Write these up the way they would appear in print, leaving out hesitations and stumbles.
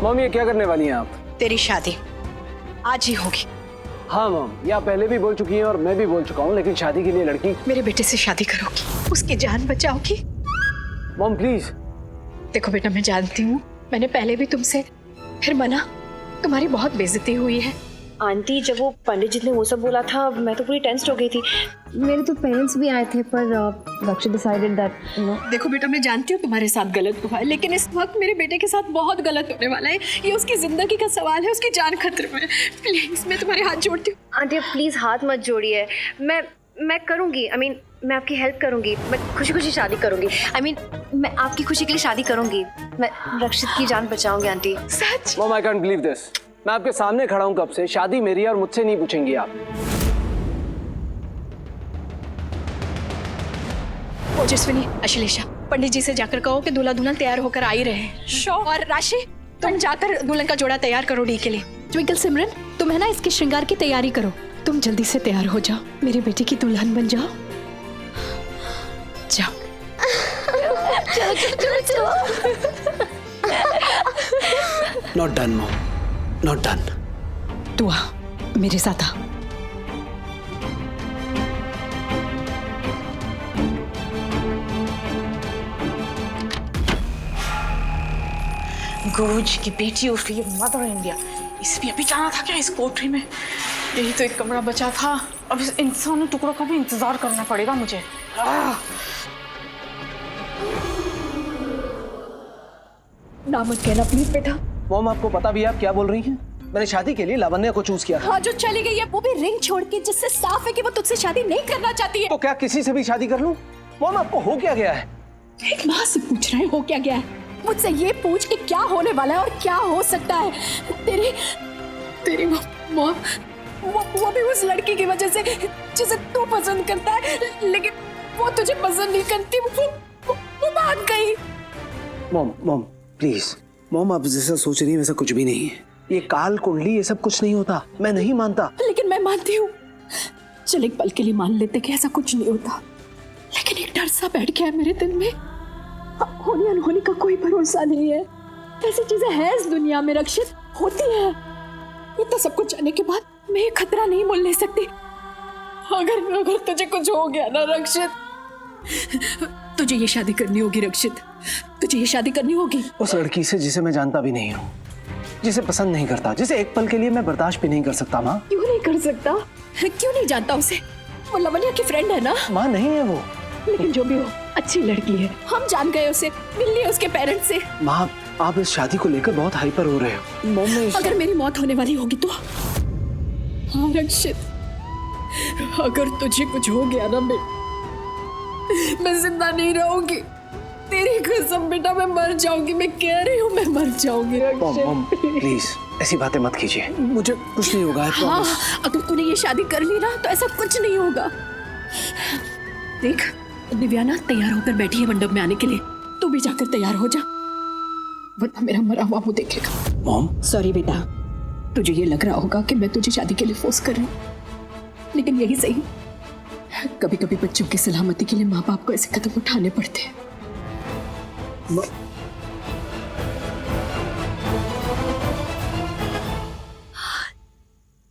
Mom ये क्या करने वाली हैं आप? तेरी शादी आज ही होगी। हाँ मॉम, ये आप पहले भी बोल चुकी हैं और मैं भी बोल चुका हूँ, लेकिन शादी के लिए लड़की। मेरे बेटे से शादी करोगी, उसकी जान बचाओगी। Mom please. देखो बेटा, मैं जानती हूँ, मैंने पहले भी तुमसे फिर मना, तुम्हारी बहुत बेइज्जती हुई है। आंटी जब वो पंडित जी ने वो सब बोला था मैं तो पूरी टेंस्ड हो गई थी। मेरे तो पेरेंट्स भी आए थे पर रक्षित डिसाइडेड दैट देखो बेटा, मैं जानती हूँ तुम्हारे साथ गलत हुआ है, लेकिन इस वक्त मेरे बेटे के साथ बहुत गलत होने वाला है। ये उसकी जिंदगी का सवाल है, उसकी जान खतरे में है। प्लीज मैं तुम्हारे हाथ जोड़ती हूँ। आंटी प्लीज हाथ मत जोड़िए, मैं करूँगी। I mean, मैं आपकी हेल्प करूँगी, मैं खुशी खुशी शादी करूँगी। I mean, मैं आपकी खुशी के लिए शादी करूँगी, मैं रक्षित की जान बचाऊंगी आंटी। सच? Mom I can't believe this. मैं आपके सामने खड़ा हूँ कब से, शादी मेरी है और मुझसे नहीं पूछेंगी आप। ओजस्विनी, अश्लेषा, पंडित जी से जाकर कहो कि दूल्हा दुल्हन तैयार होकर आ ही रहे हैं। और राशि, तुम जाकर दुल्हन का जोड़ा तैयार करो डी के लिए। ट्विंकल, सिमरन, तुम है ना इसके श्रृंगार की तैयारी करो। तुम जल्दी से तैयार हो जाओ, मेरे बेटे की दुल्हन बन जाओ। जाओ। Not done mom, not done. तू आ, मेरे साथ आ। गुरुजी की बेटी और फिर मदर इंडिया, इसे भी अभी जाना था क्या इस कोठरी में? यही तो एक कमरा बचा था, अब इस इंसानी टुकड़ों का भी इंतजार करना पड़ेगा मुझे। ना मत कहना प्लीज बेटा। मॉम आपको पता भी है आप क्या बोल रही हैं? मैंने शादी के लिए लावण्य को चूज किया था। हाँ, जो चली गई है वो भी रिंग छोड़ के, जिससे साफ है कि वो तुझसे शादी नहीं करना चाहती है। तो क्या किसी से भी शादी कर लूं? मॉम आपको हो क्या गया है? एक माँ से पूछ रहे हो क्या गया है? मुझसे ये पूछ कि क्या होने वाला है और क्या हो सकता है। तेरी मॉम वो भी उस लड़की की वजह से जिसे तू पसंद करता है, लेकिन वो तुझे पसंद नहीं करती। वो भाग गई। Mom please. मॉम आप जैसा सोच रही हैं वैसा कुछ भी नहीं है। ये काल कुंडली ये सब कुछ नहीं होता, मैं नहीं मानता। लेकिन मैं मानती हूँ। चल एक पल के लिए मान लेते कि ऐसा कुछ नहीं होता, लेकिन एक डर सा बैठ गया है मेरे दिल में। होने अनहोनी का कोई भरोसा नहीं है। ऐसी चीजें हैं इस दुनिया में रक्षित, होती है। इतना सब कुछ जाने के बाद मैं ये खतरा नहीं मोल ले सकती। अगर तुझे कुछ हो गया ना रक्षित, तुझे ये शादी करनी होगी रक्षित, तुझे ये शादी करनी होगी। उस लड़की से जिसे मैं जानता भी नहीं हूँ, जिसे पसंद नहीं करता, जिसे एक पल के लिए मैं बर्दाश्त भी नहीं कर सकता। माँ क्यों नहीं कर सकता? क्यों नहीं जानता उसे? वो लावण्या की फ्रेंड है ना? माँ नहीं है वो। लेकिन जो भी हो, अच्छी लड़की है। हम जान गए उसे, मिल लिए उसके पेरेंट्स से। माँ आप इस शादी को लेकर बहुत हाइपर हो रहे हो। मॉम ने अगर मेरी मौत होने वाली होगी तो? हाँ रक्षित, अगर तुझे कुछ हो गया ना मैं जिंदा नहीं रहूंगी। तेरी कसम बेटा, मैं मर जाऊंगी। मैं कह रही हूँ मैं मर जाऊंगी मॉम प्लीज ऐसी बातें मत कीजिए, मुझे कुछ नहीं होगा। हाँ, अगर तूने ये शादी कर ली ना तो ऐसा कुछ नहीं होगा। देख दिव्या ना तैयार होकर बैठी है मंडप में आने के लिए, तू भी जाकर तैयार हो जा, वरना मेरा मरा हुआ मुंह देखेगा। मॉम सॉरी बेटा, तुझे ये लग रहा होगा कि मैं तुझे शादी के लिए फोर्स कर रही हूँ, लेकिन यही सही, कभी कभी बच्चों की सलामती के लिए माँ बाप को ऐसे कदम उठाने पड़ते हैं।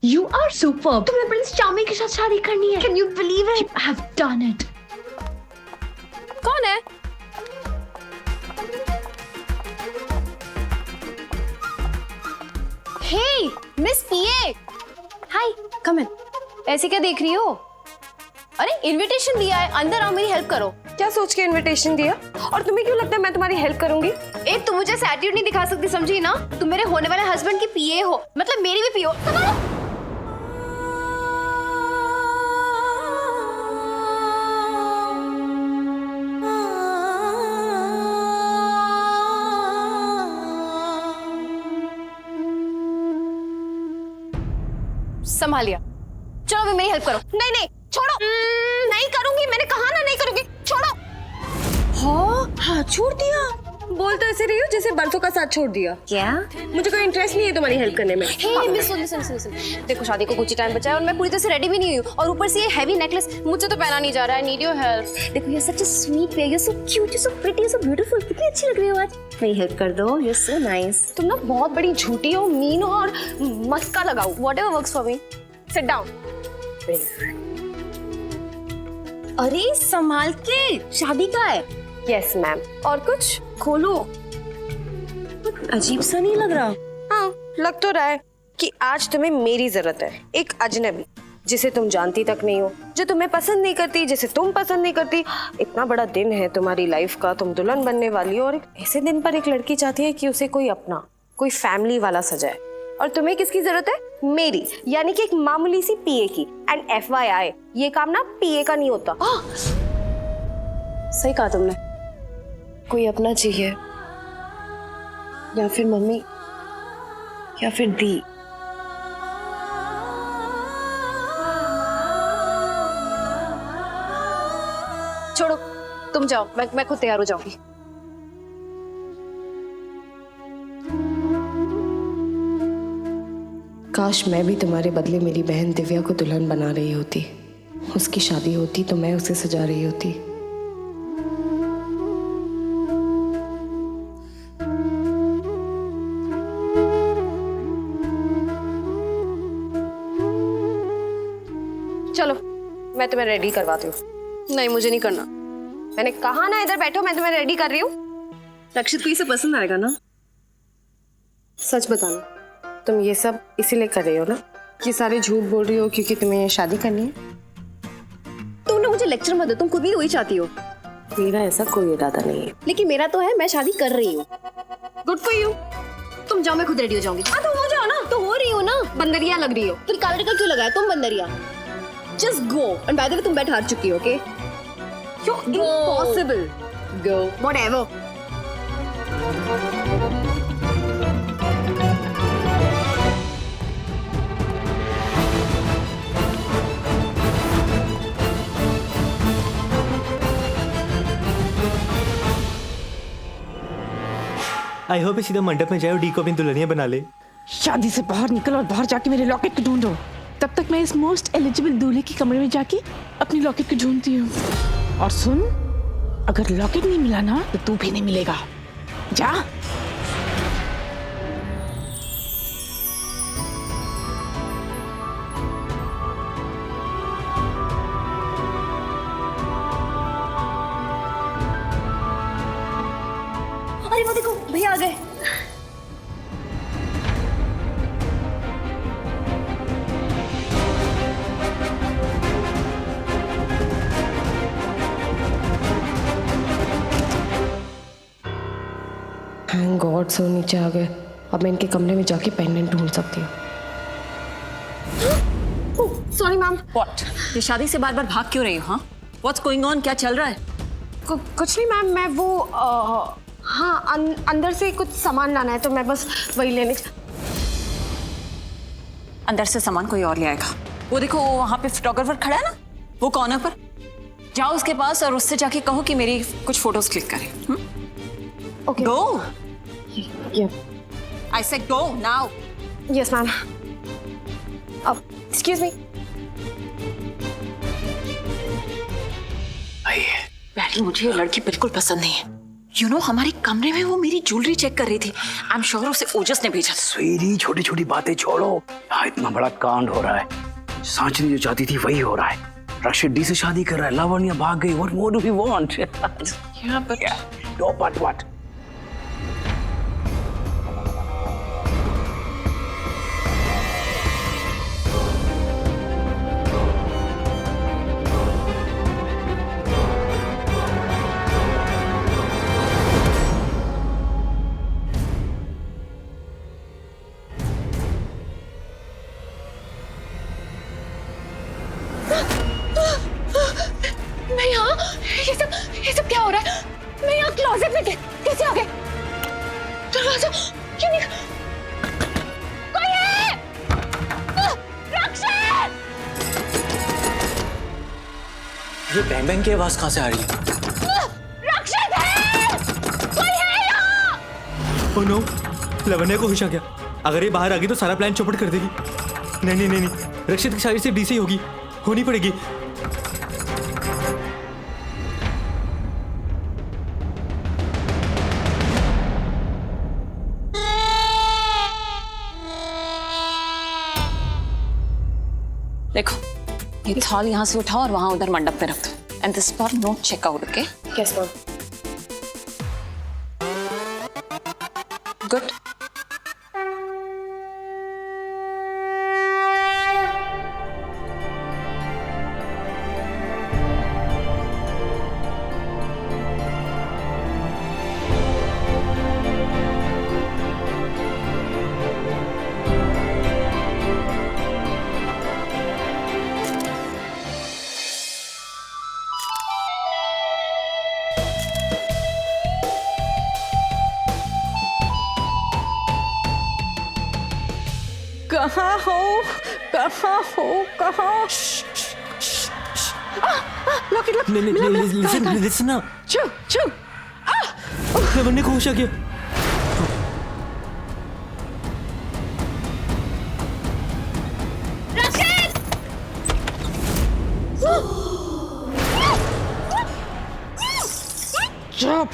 You are superb. तुम्हें प्रिंस चार्मिंग के साथ शादी करनी है। Can you believe it? You have done it. कौन है? Hey, Miss PA. Hi, come in. ऐसे क्या देख रही हो? अरे इनविटेशन दिया है, अंदर आओ, मेरी हेल्प करो। क्या सोच के इनविटेशन दिया? और तुम्हें क्यों लगता है मैं तुम्हारी हेल्प करूंगी? एक तुम मुझे एटीट्यूड नहीं दिखा सकती, समझी ना? तुम मेरे होने वाले हस्बैंड की पीए हो, मतलब मेरी भी पीओ। संभालिया। चलो अभी मेरी हेल्प करो। नहीं नहीं छोड़ो। नहीं करूंगी, मैंने कहा ना नहीं करूंगी, छोड़ो। हाँ छोड़ दिया। बोल तो ऐसे रही हो जैसे बरसों का साथ छोड़ दिया। क्या? मुझे कोई इंटरेस्ट नहीं है तुम्हारी हेल्प करने में। हे मिस सुन। देखो शादी को कुछ ही टाइम बचा है और मैं पूरी तरह से रेडी भी नहीं हुई हूँ और ऊपर से ये हैवी नेकलेस मुझे तो पहना नहीं जा रहा है। Need your help. देखो ये such a sweet way, you so cute, you so pretty, you so beautiful. कितनी अच्छी लग रही हो आज। मेरी हेल्प कर दो, यू सो नाइस। तुम ना बहुत बड़ी झूठी हो, मीन हो और मस्का लगाओ। Whatever works for me. Sit down. अरे संभाल के, शादी का है। Yes ma'am. और कुछ खोलो। अजीब सा नहीं लग रहा? हाँ लग तो रहा है कि आज तुम्हें मेरी जरूरत है। एक अजनबी जिसे तुम जानती तक नहीं हो, जो तुम्हें पसंद नहीं करती, जिसे तुम पसंद नहीं करती। इतना बड़ा दिन है तुम्हारी लाइफ का, तुम दुल्हन बनने वाली हो और ऐसे दिन पर एक लड़की चाहती है कि उसे कोई अपना, कोई फैमिली वाला सजाए। और तुम्हें किसकी जरूरत है? मेरी, यानी कि एक मामूली सी पीए की। एंड FYI ये काम ना पीए का नहीं होता। सही कहा तुमने। कोई अपना चाहिए, या फिर मम्मी, या फिर दी। छोड़ो तुम जाओ, मैं खुद तैयार हो जाऊंगी। काश मैं भी तुम्हारे बदले मेरी बहन दिव्या को दुल्हन बना रही होती। उसकी शादी होती तो मैं उसे सजा रही होती। चलो मैं तुम्हें रेडी करवाती हूँ। नहीं मुझे नहीं करना। मैंने कहा ना इधर बैठो, मैं तुम्हें रेडी कर रही हूँ। रक्षित को इसे पसंद आएगा ना? सच बताना, तुम ये सब इसीलिए कर रही हो ना? ये सारे झूठ बोल रही हो क्योंकि तुम्हें शादी करनी है? तुम ना मुझे लेक्चर मत दो, तुम खुद भी वही चाहती हो। मेरा ऐसा कोई इरादा नहीं है। लेकिन मेरा तो है, मैं शादी कर रही हूँ। Good for you. तुम जाओ, मैं खुद रेडी हो जाऊंगी। हाँ तो हो जाओ ना। तो हो रही हो ना। बंदरिया लग रही हो। फिर काला टिकट क्यों लगाया? तुम बंदरिया। Just go. And by the way, तुम बैठ हार चुकी हो, okay? You're impossible. Go. Whatever. I hope सीधा मंडप में जाए और डी को अपनी दुल्हनिया बना ले। शादी से बाहर निकल और बाहर जाके मेरे लॉकेट को ढूंढो। तब तक मैं इस मोस्ट एलिजिबल दूल्हे के कमरे में जाके अपनी लॉकेट को ढूंढती हूँ। और सुन, अगर लॉकेट नहीं मिला ना तो तू भी नहीं मिलेगा। जा। अरे वो देखो भैया आ गए। थैंक गॉड सो नीचे आ गए। अब मैं इनके कमरे में जाके पेंडेंट ढूंढ सकती हूँ। Sorry ma'am. What? ये शादी से बार बार भाग क्यों रही हो? हाँ? What's going on? क्या चल रहा है? कुछ नहीं मैम, मैं वो हाँ अंदर से कुछ सामान लाना है तो मैं बस वही लेने। अंदर से सामान कोई और ले आएगा। वो देखो वहाँ पे फोटोग्राफर खड़ा है ना, वो कॉर्नर पर। जाओ उसके पास और उससे जाके कहो कि मेरी कुछ फोटोज क्लिक करे। Okay. Go. I said go now. Yes ma'am. Excuse me. पहले मुझे ये लड़की बिल्कुल पसंद नहीं है। You know, हमारे कमरे में वो मेरी ज्वेलरी चेक कर रही थी। I'm sure उसे ओजस ने भेजा। स्वीटी छोटी छोटी बातें छोड़ो। यहाँ इतना बड़ा कांड हो रहा है। सांचनी जो चाहती थी वही हो रहा है। रक्षित डी से शादी कर रहा है, लावण्या भाग गई। What more do we want? Yeah, but No, but what? मैं यहाँ, ये सब क्या हो रहा है? मैं यहाँ क्लोजेट में कैसे आ गए? दरवाजा क्यों नहीं? कोई है? रक्षित! ये बैंग बैंग की आवाज कहाँ से आ रही है? रक्षित है! कोई है यहाँ? ओह नो, लावण्या को होश आ गया। अगर ये बाहर आ गई तो सारा प्लान चौपट कर देगी। नहीं नहीं नहीं नहीं, रक्षित की शादी सिर्फ डी से ही होगी, होनी पड़ेगी। देखो, ये थाल यहाँ से उठाओ और वहां उधर मंडप पे रख दो। And this for no checkout, okay? Yes ma'am. Good. कहाँ हो, कहाँ हो, कहाँ? लॉकेट, लिसन ना। चुप चुप। लावण्या को होश आ गया। चुप।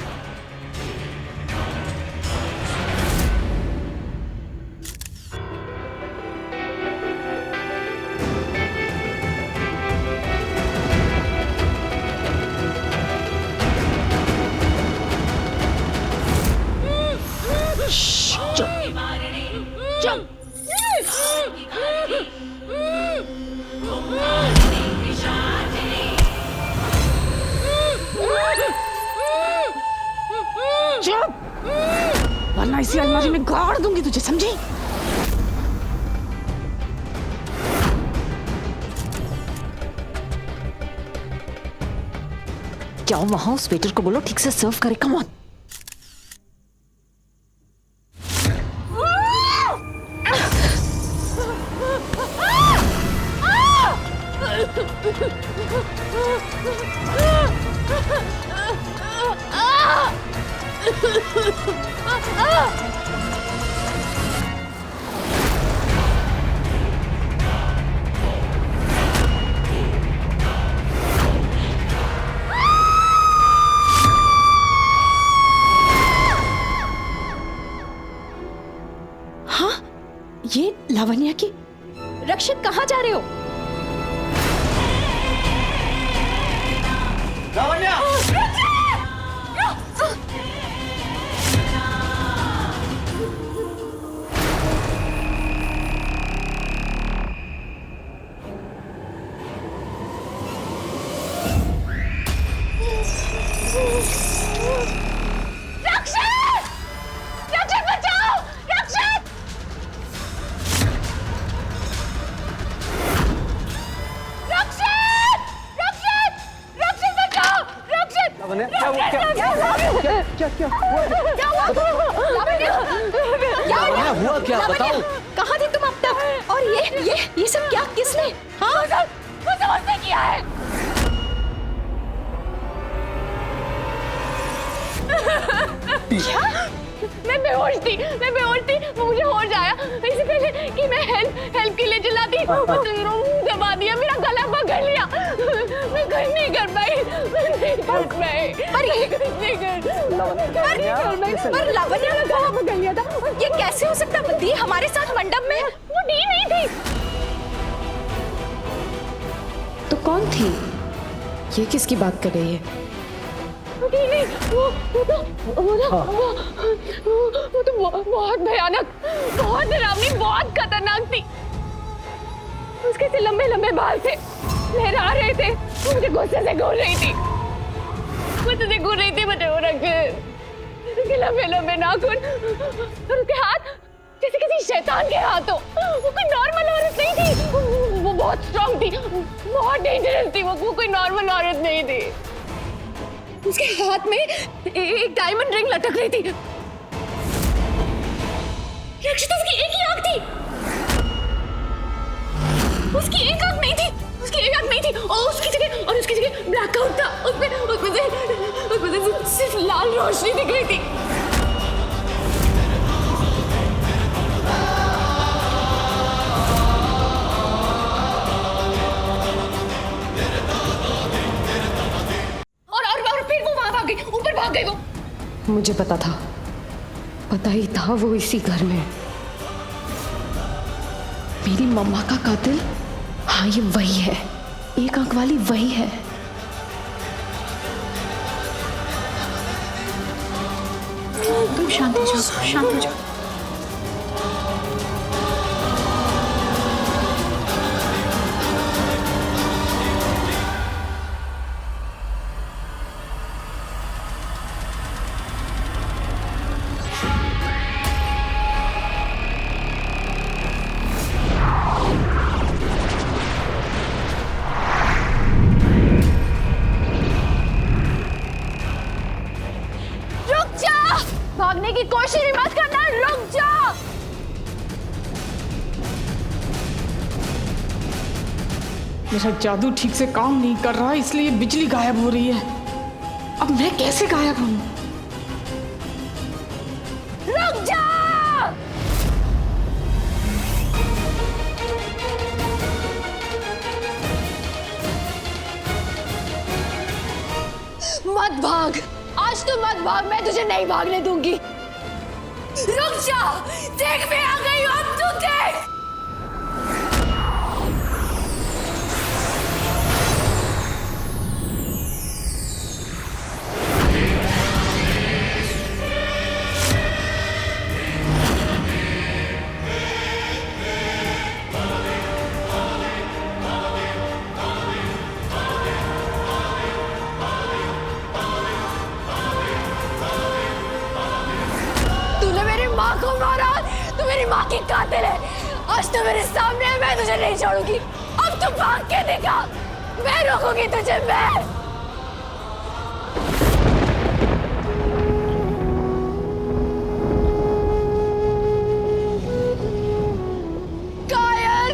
चुप, वरना इसी अलमारी में गाड़ दूंगी तुझे, समझी? जाओ वहां उस वेटर को बोलो ठीक से सर्व करे। Come on. हाँ, ये लावण्या की। रक्षित कहाँ जा रहे हो? लावण्या! हुआ क्या बताओ? कहाँ थी तुम अब तक? और ये सब क्या, किसने? हाँ, समझने किया है। मैं बेहोश थी, वो मुझे होश आया इससे पहले कि मैं हेल्प के लिए चिल्लाती। मुंह दबा दिया, मेरा गला पकड़ लिया। मैं कुछ नहीं कर पाई। पर लावण्या ने गला पकड़ लिया था। ये कैसे हो सकता? दी हमारे साथ मंडप में? वो डी नहीं थी। तो कौन थी? ये किसकी बात कर रही है? वो तो बहुत भयानक, बहुत डरावनी, बहुत खतरनाक थी। उसके से लंबे लंबे बाल थे, लहरा रहे थे। वो मुझे गुस्से से घूर रही थी, मुझे वो रख उसके लंबे लंबे नाखून और उसके हाथ जैसे किसी शैतान के हाथ हो। वो कोई नॉर्मल औरत नहीं थी। वो बहुत स्ट्रांग थी, बहुत डेंजरस थी। वो कोई नॉर्मल औरत नहीं थी। उसके हाथ में एक डायमंड रिंग लटक रही थी। रक्षिता, उसकी एक ही आंख थी। उसकी एक आंख नहीं थी। और उसकी जगह ब्लैकआउट था। उसमें से सिर्फ लाल रोशनी दिख रही थी। मुझे पता ही था वो इसी घर में। मेरी मम्मा का कातिल, हाँ ये वही है, एक आंख वाली वही है। तुम शांत हो जाओ, शांत हो जाओ। भागने की कोशिश ही मत करना, रुक जा। मेरा जादू ठीक से काम नहीं कर रहा, इसलिए बिजली गायब हो रही है। अब मैं कैसे गायब हूं? रुक जा। मत भाग, आज तो मत भाग, मैं तुझे नहीं भागने दूंगी। रुक जा, देख मैं आ गई हूं, अब तू देख। माँ को मारा, तू मेरी माँ की कातिल है। आज तो मेरे सामने है, मैं तुझे नहीं छोड़ूंगी। अब तू भाग के दिखा, मैं रोकूंगी तुझे। मैं कायर,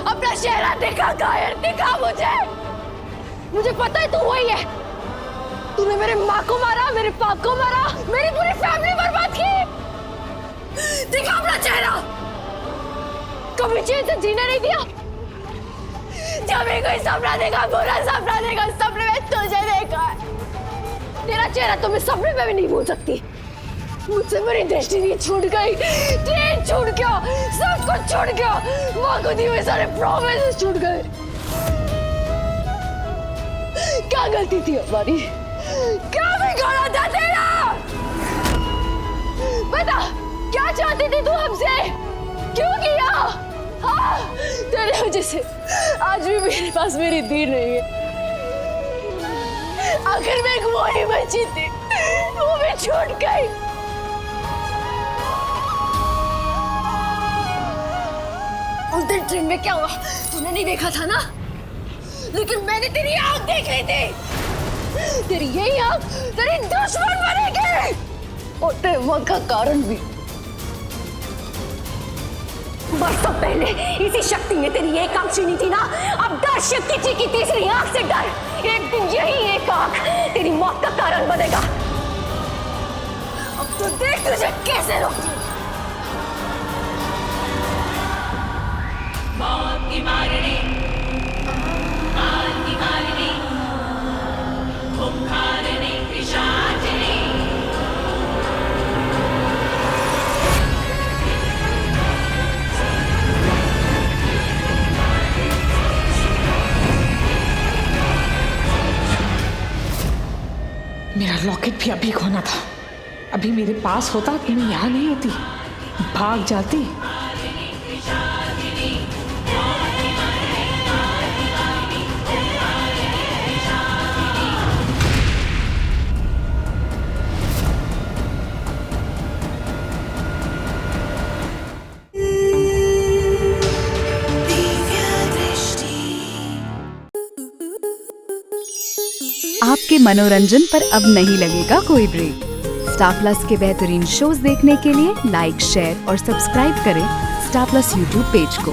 अपना चेहरा दिखा कायर, दिखा मुझे पता है तू वही है। तूने मेरे माँ को मारा, मेरे पाप को मारा, मेरी पूरी फैमिली बर्बाद की। दिखा अपना चेहरा, कभी चैन से जीने नहीं दिया। जब भी कोई सपना देखा, बुरा सपना देखा, सपने में तुझे देखा है। तेरा चेहरा तो मैं सपने में भी नहीं भूल सकती। मुझसे मेरी डेस्टिनी छूट गई, ट्रेन छूट गया, सब कुछ छूट गया, माँ को दिए हुए सारे प्रॉमिसेस छूट गए। क्या गलती थी हमारी, क्या बिगाड़ा था तेरा? बता, क्या चाहती थी तू हमसे? क्यों किया? हाँ, तेरे वजह से आज भी मेरे पास मेरी दी नहीं है। आखिर में एक वो ही बची थी, वो भी छूट गई। उस दिन ट्रेन में क्या हुआ तूने नहीं देखा था ना? लेकिन मैंने तेरी आंख देख ली थी। तेरी यही आंख तेरी दुश्मन बनेगी, और तेरे मौत का कारण भी। बरसों पहले इसी शक्ति ने तेरी एक आंख छीनी थी ना, अब डर शक्ति जी की तीसरी आंख से डर। एक दिन यही एक आंख तेरी मौत का कारण बनेगा। अब तो देख तुझे कैसे रोकती। मौत की मारनी, काल की मारनी, खुंखारनी, पिशाचनी। मेरा लॉकेट भी अभी खोना था। अभी मेरे पास होता कि मैं यहाँ नहीं होती, भाग जाती। आपके मनोरंजन पर अब नहीं लगेगा कोई ब्रेक। स्टार प्लस के बेहतरीन शोज देखने के लिए लाइक, शेयर और सब्सक्राइब करें स्टार प्लस यूट्यूब पेज को।